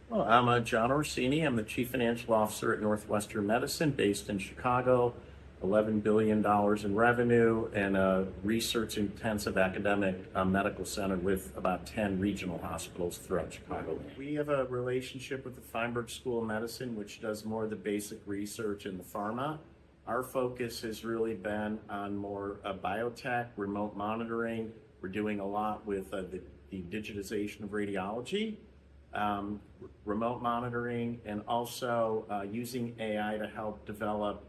Well, I'm John Orsini. I'm the Chief Financial Officer at Northwestern Medicine, based in Chicago, $11 billion in revenue, and a research-intensive academic medical center with about 10 regional hospitals throughout Chicago. We have a relationship with the Feinberg School of Medicine, which does more of the basic research in the pharma. Our focus has really been on more biotech, remote monitoring. We're doing a lot with the digitization of radiology. Remote monitoring, and also using AI to help develop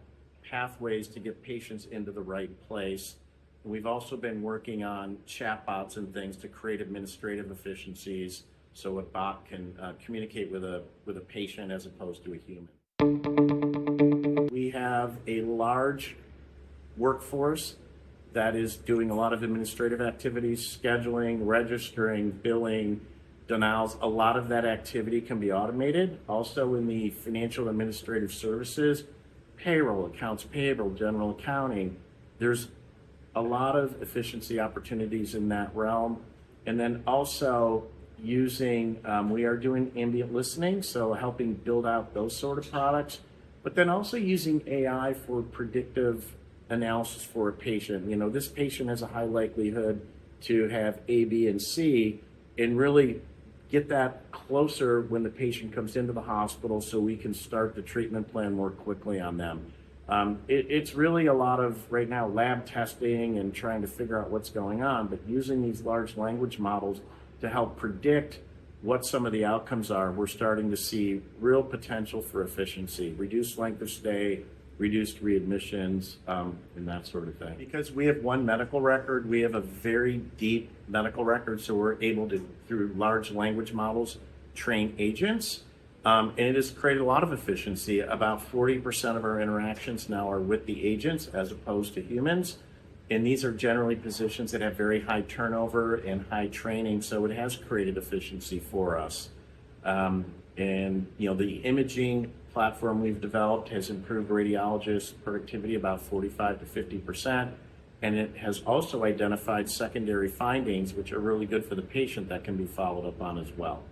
pathways to get patients into the right place. And we've also been working on chatbots and things to create administrative efficiencies so a bot can communicate with a patient as opposed to a human. We have a large workforce that is doing a lot of administrative activities, scheduling, registering, billing, denials. A lot of that activity can be automated. Also in the financial administrative services, payroll, accounts payable, general accounting, there's a lot of efficiency opportunities in that realm. And then also using, we are doing ambient listening, so helping build out those sort of products, but then also using AI for predictive analysis for a patient. You know, this patient has a high likelihood to have A, B, and C, and really get that closer when the patient comes into the hospital so we can start the treatment plan more quickly on them. It's really a lot of, right now, lab testing and trying to figure out what's going on, but using these large language models to help predict what some of the outcomes are, we're starting to see real potential for efficiency, reduced length of stay, reduced readmissions, and that sort of thing. Because we have one medical record, we have a very deep medical record, so we're able to, through large language models, train agents, and it has created a lot of efficiency. About 40% of our interactions now are with the agents as opposed to humans, and these are generally positions that have very high turnover and high training, so it has created efficiency for us. And you know, the imaging platform we've developed has improved radiologist productivity about 45 to 50%, and it has also identified secondary findings which are really good for the patient that can be followed up on as well.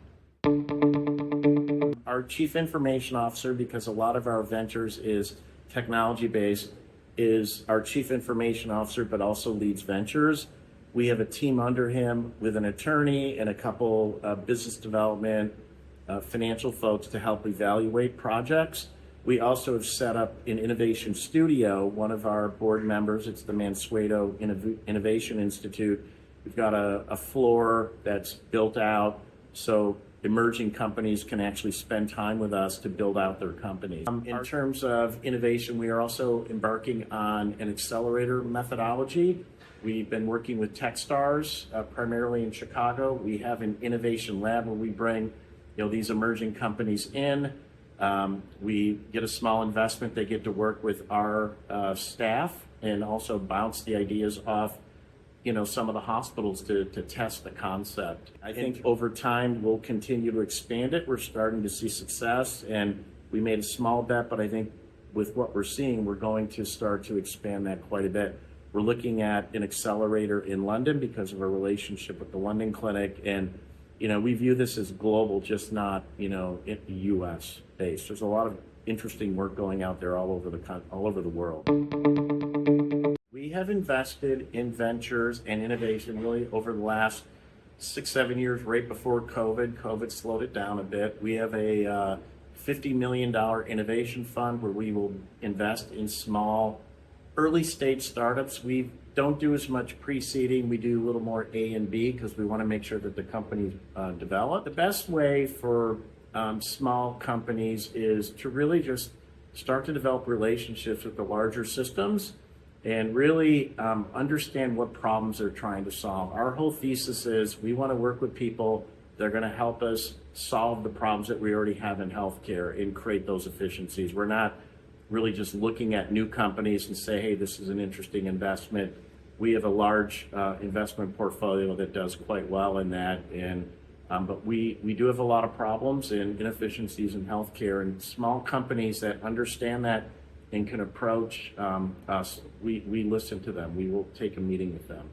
Our Chief Information Officer, because a lot of our ventures is technology based, is our Chief Information Officer, but also leads ventures. We have a team under him with an attorney and a couple business development financial folks to help evaluate projects. We also have set up an innovation studio. One of our board members, it's the Mansueto Innovation Institute. We've got a floor that's built out so emerging companies can actually spend time with us to build out their companies. In terms of innovation, we are also embarking on an accelerator methodology. We've been working with Techstars, primarily in Chicago. We have an innovation lab where we bring these emerging companies in. We get a small investment. They get to work with our staff and also bounce the ideas off some of the hospitals to test the concept. I think over time we'll continue to expand it. We're starting to see success, and we made a small bet, but I think with what we're seeing, we're going to start to expand that quite a bit. We're looking at an accelerator in London because of our relationship with the London Clinic, and we view this as global, just not, in the U.S. based. There's a lot of interesting work going out there all over the world. We have invested in ventures and innovation really over the last 6-7 years, right before COVID. COVID slowed it down a bit. We have a $50 million innovation fund where we will invest in small, early stage startups. We don't do as much pre-seeding. We do a little more A and B because we want to make sure that the companies develop. The best way for small companies is to really just start to develop relationships with the larger systems and really understand what problems they're trying to solve. Our whole thesis is we want to work with people that are going to help us solve the problems that we already have in healthcare and create those efficiencies. We're not really just looking at new companies and say, hey, this is an interesting investment. We have a large investment portfolio that does quite well in that, and but we do have a lot of problems and inefficiencies in healthcare, and small companies that understand that and can approach us, we listen to them. We will take a meeting with them.